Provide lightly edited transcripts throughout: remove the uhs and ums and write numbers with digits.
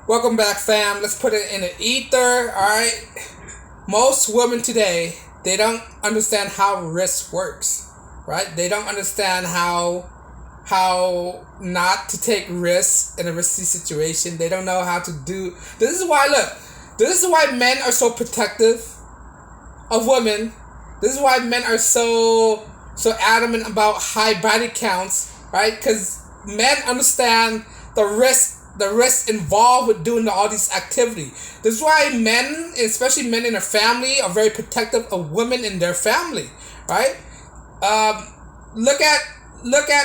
Welcome back, fam. Let's put it in an ether. All right. Most women today, they don't understand how risk works, right? They don't understand how not to take risks in a risky situation. They don't know how to do. This is why. Look, this is why men are so protective of women. This is why men are so adamant about high body counts, right? Because men understand the risk involved with doing all these activity. This is why men, especially men in a family, are very protective of women in their family, right? Look at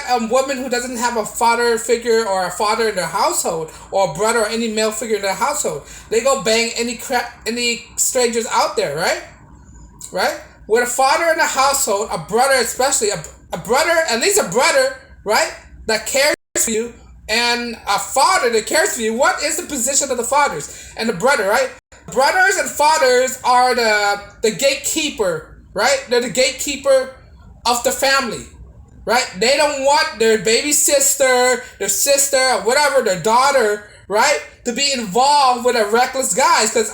a woman who doesn't have a father figure or a father in their household, or a brother or any male figure in their household. They go bang any strangers out there, right? Right? With a father in the household, a brother especially, a brother, at least a brother, right, that cares for you, and a father that cares for you. What is the position of the fathers and the brother, right? Brothers and fathers are the gatekeeper, right? They're the gatekeeper of the family, right? They don't want their baby sister, their sister, or whatever, their daughter, right, to be involved with a reckless guy. Because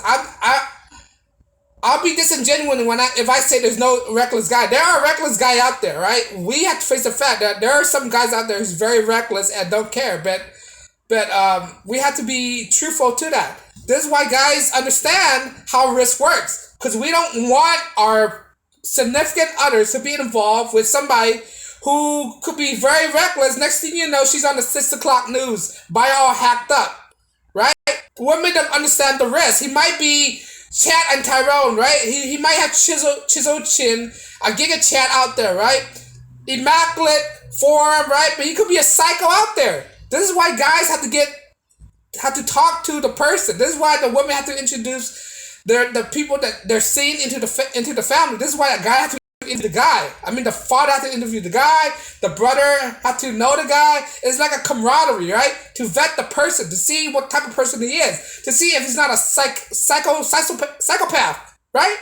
I'll be disingenuous if I say there's no reckless guy. There are reckless guys out there, right? We have to face the fact that there are some guys out there who's very reckless and don't care. But we have to be truthful to that. This is why guys understand how risk works, because we don't want our significant others to be involved with somebody who could be very reckless. Next thing you know, she's on the 6 o'clock news, by all hacked up, right? Women don't understand the risk. He might be Chad and Tyrone, right? He might have chiseled chin, a giga Chad out there, right? Immaculate form, right? But he could be a psycho out there. This is why guys have to talk to the person. This is why the women have to introduce the people that they're seeing into the family. This is why a guy has to interview the guy. I mean, the father has to interview the guy. The brother has to know the guy. It's like a camaraderie, right? To vet the person, to see what type of person he is, to see if he's not a psychopath, right?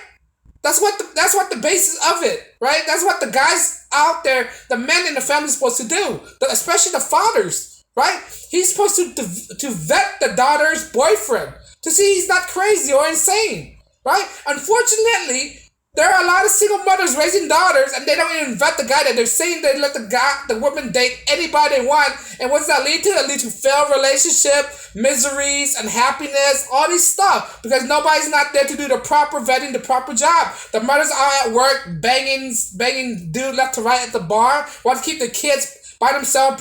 That's what the basis of it, right? That's what the guys out there, the men in the family, is supposed to do. Especially the fathers, right? He's supposed to vet the daughter's boyfriend to see he's not crazy or insane, right? Unfortunately, there are a lot of single mothers raising daughters, and they don't even vet the guy that they're saying. They let the woman date anybody they want. And what does that lead to? It leads to failed relationship, miseries, unhappiness, all this stuff, because nobody's not there to do the proper vetting, the proper job. The mothers are at work banging dude left to right at the bar, want to keep the kids by themselves,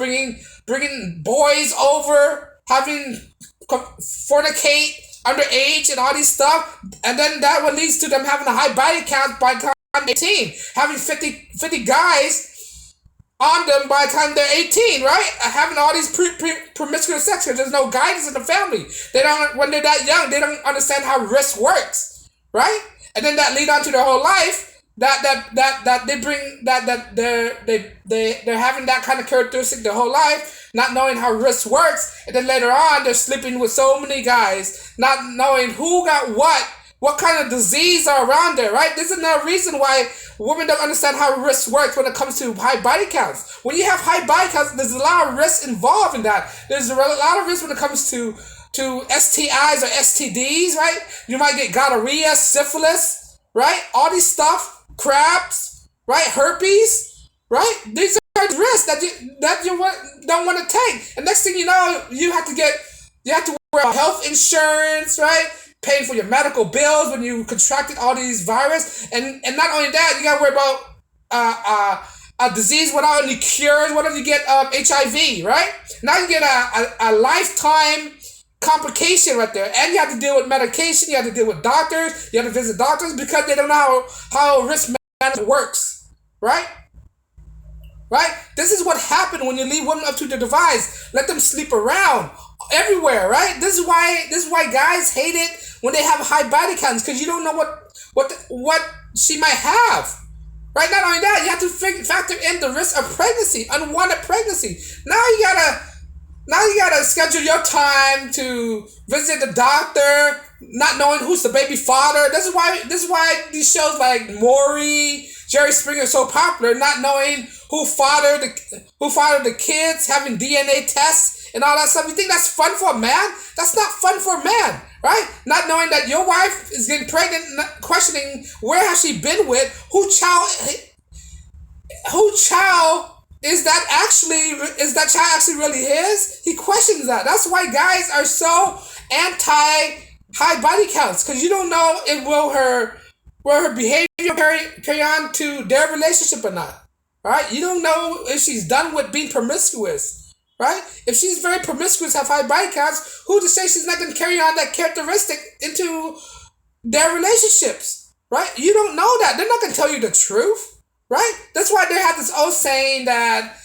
bringing boys over, having fornicate underage and all this stuff, and then that what leads to them having a high body count by the time they're 18, having 50 guys on them by the time they're 18, right? Having all these promiscuous sex, because there's no guidance in the family. They don't, when they're that young, they don't understand how risk works, right? And then that lead on to their whole life. That they bring that they're having that kind of characteristic their whole life, not knowing how risk works, and then later on they're sleeping with so many guys, not knowing who got what kind of disease are around there, right? This is another reason why women don't understand how risk works when it comes to high body counts. When you have high body counts, there's a lot of risk involved in that. There's a lot of risk when it comes to STIs or STDs, right? You might get gonorrhea, syphilis, right? All these stuff. Crabs, right? Herpes, right? These are risks that you don't want to take. And next thing you know, you have to wear health insurance, right? Paying for your medical bills when you contracted all these virus, and not only that, you got to worry about a disease without any cures. What if you get HIV, right? Now you get a lifetime complication right there, and you have to deal with medication, you have to deal with doctors, you have to visit doctors, because they don't know how risk management works, right? This is what happened when you leave women up to the device. Let them sleep around everywhere, right? This is why guys hate it when they have high body counts, because you don't know what she might have. Right? Not only that, you have to factor in the risk of pregnancy, unwanted pregnancy. Now you gotta schedule your time to visit the doctor, not knowing who's the baby father. This is why these shows like Maury, Jerry Springer are so popular, not knowing who fathered the kids, having DNA tests and all that stuff. You think that's fun for a man? That's not fun for a man, right? Not knowing that your wife is getting pregnant, questioning where has she been with, who child is that child actually really his? He questions that. That's why guys are so anti high body counts, because you don't know if will her behavior carry on to their relationship or not. Right? You don't know if she's done with being promiscuous. Right? If she's very promiscuous, have high body counts, who to say she's not going to carry on that characteristic into their relationships? Right? You don't know that. They're not going to tell you the truth. Right? That's why they have this old saying that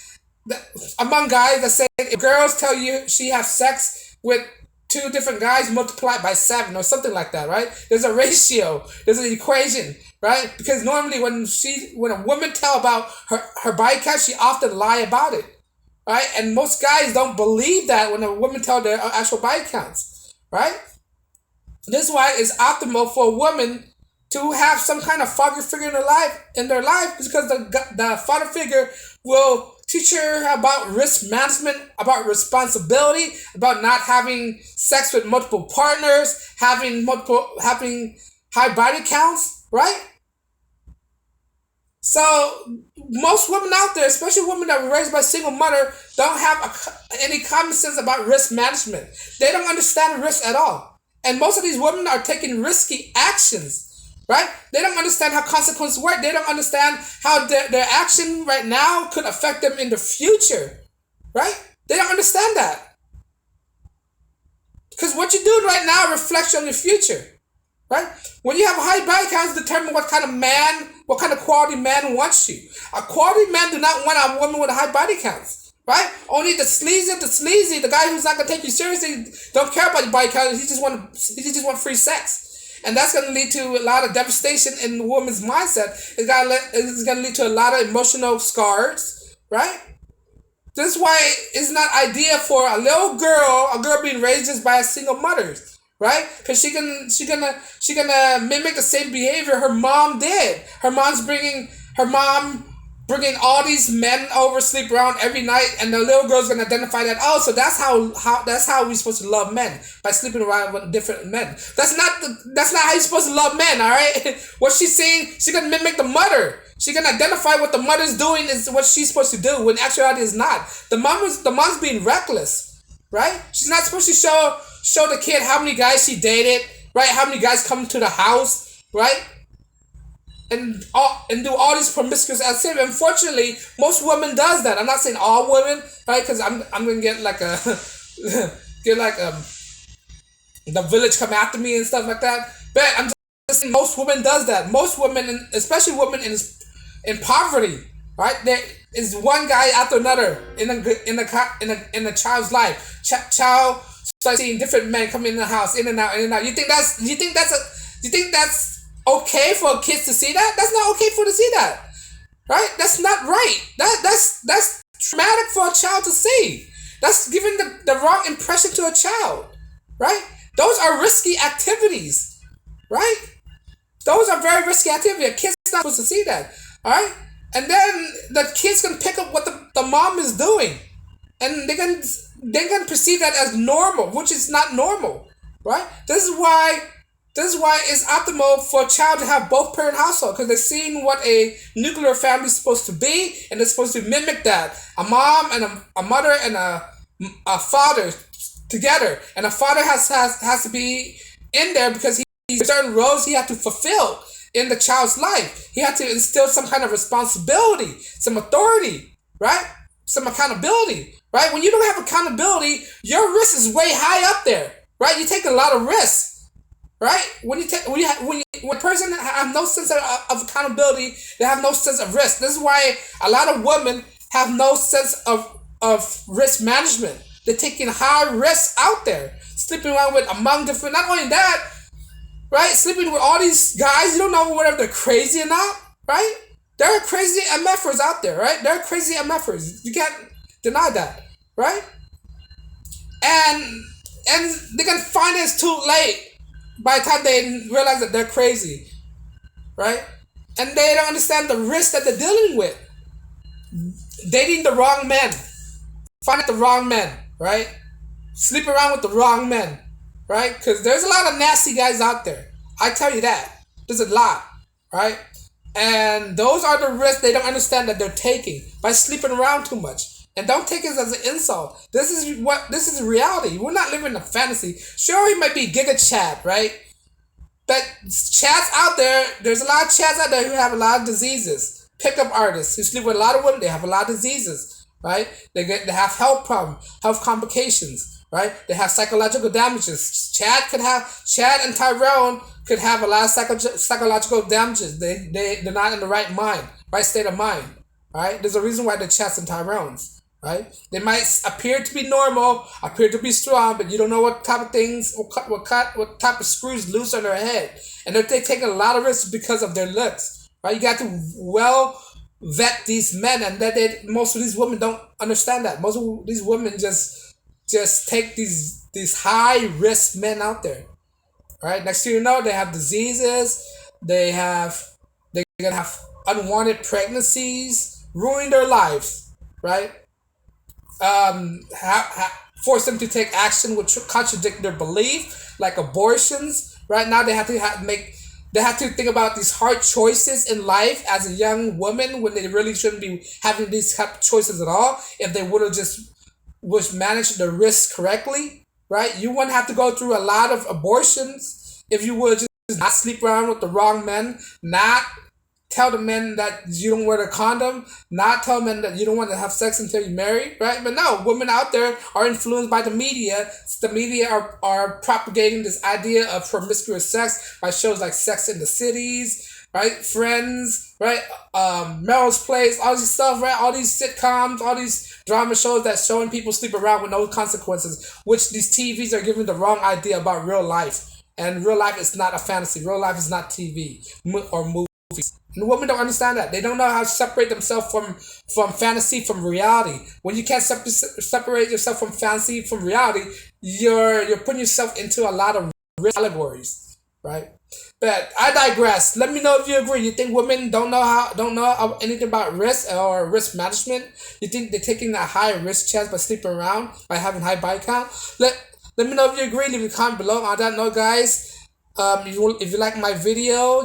among guys that say if girls tell you she has sex with two different guys, multiply it by 7 or something like that, right? There's a ratio, there's an equation, right? Because normally when a woman tell about her body count, she often lie about it, right? And most guys don't believe that when a woman tell their actual body counts, right? This is why it's optimal for a woman to have some kind of father figure in their life, because the father figure will teach her about risk management, about responsibility, about not having sex with multiple partners, having high body counts, right? So most women out there, especially women that were raised by a single mother, don't have any common sense about risk management. They don't understand risk at all. And most of these women are taking risky actions. Right? They don't understand how consequences work. They don't understand how their action right now could affect them in the future. Right? They don't understand that. Because what you do right now reflects on your future. Right? When you have high body counts, determine what kind of quality man wants you. A quality man do not want a woman with a high body counts. Right? Only the sleazy, the guy who's not going to take you seriously, don't care about your body count. He just want free sex. And that's going to lead to a lot of devastation in the woman's mindset. It's going to lead to a lot of emotional scars, right? This is why it's not ideal for a girl being raised just by a single mother, right? Because she gonna mimic the same behavior her mom did. Her mom bringing all these men over, sleep around every night, and the little girl's gonna identify that. Oh, so that's how we're supposed to love men, by sleeping around with different men. That's not how you're supposed to love men. All right, what she's saying, she's gonna mimic the mother. She's gonna identify what the mother's doing is what she's supposed to do, when actuality is not. The mom's being reckless, right? She's not supposed to show the kid how many guys she dated, right? How many guys come to the house, right? And do all these promiscuous activity. Unfortunately, most women does that. I'm not saying all women, right? Because I'm gonna get the village come after me and stuff like that. But I'm just saying most women does that. Most women, especially women in poverty, right? There is one guy after another in a child's life. Child starts seeing different men come in the house, in and out, in and out. You think that's okay for kids to see that? That's not okay to see that, right? That's not right. That's traumatic for a child to see. That's giving the wrong impression to a child, right? Those are risky activities, right? Those are very risky activities. A kid's not supposed to see that, all right? And then the kids can pick up what the mom is doing, and they can perceive that as normal, which is not normal, right? This is why it's optimal for a child to have both parent household, because they're seeing what a nuclear family is supposed to be, and they're supposed to mimic that. A mom and a mother and a father together, and a father has to be in there because he's certain roles he had to fulfill in the child's life. He had to instill some kind of responsibility, some authority, right? Some accountability, right? When you don't have accountability, your risk is way high up there, right? You take a lot of risks. Right? When a person have no sense of accountability, they have no sense of risk. This is why a lot of women have no sense of risk management. They're taking high risks out there, sleeping around with among different. Not only that, right? Sleeping with all these guys, you don't know whether they're crazy or not, right? There are crazy MFers out there, right? There are crazy MFers. You can't deny that, right? And they can find it's too late. By the time they realize that they're crazy, right? And they don't understand the risk that they're dealing with. Dating the wrong men. Finding the wrong men, right? sleep around with the wrong men, right? Because there's a lot of nasty guys out there. I tell you that. There's a lot, right? And those are the risks they don't understand that they're taking by sleeping around too much. And don't take it as an insult. This is reality. We're not living in a fantasy. Sure, he might be Giga Chad, right? But chads out there, there's a lot of chads out there who have a lot of diseases. Pickup artists who sleep with a lot of women, they have a lot of diseases, right? They have health problems, health complications, right? They have psychological damages. Chad and Tyrone could have a lot of psychological damages. They're not in the right state of mind, right? There's a reason why they're Chads and Tyrones, right? They might appear to be normal, appear to be strong, but you don't know what type of things, what type of screws loose on their head, and they're taking a lot of risks because of their looks, right? You got to well vet these men, and most of these women don't understand that. Most of these women just take these high risk men out there, right? Next thing you know, they have diseases, they're gonna have unwanted pregnancies, ruin their lives, right? Force them to take action which contradict their belief, like abortions. Right now, they have to think about these hard choices in life as a young woman when they really shouldn't be having these type of choices at all. If they would have just was managed the risk correctly, right? You wouldn't have to go through a lot of abortions if you would just not sleep around with the wrong men, not tell the men that you don't wear a condom, not tell men that you don't want to have sex until you're married, right? But no, women out there are influenced by the media. The media are propagating this idea of promiscuous sex by shows like Sex in the Cities, right? Friends, right? Melrose Place, all this stuff, right? All these sitcoms, all these drama shows that showing people sleep around with no consequences, which these TVs are giving the wrong idea about real life. And real life is not a fantasy. Real life is not TV or movies. And women don't understand that. They don't know how to separate themselves from fantasy from reality. When you can't separate yourself from fantasy from reality, you're putting yourself into a lot of risk allegories, right? But I digress. Let me know if you agree. You think women don't know anything about risk or risk management? You think they're taking a high risk chance by sleeping around, by having high body count? Let me know if you agree. Leave a comment below. On that note, guys, if you like my video,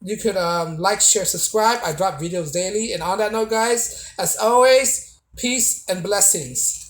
you could like, share, subscribe. I drop videos daily. And on that note, guys, as always, peace and blessings.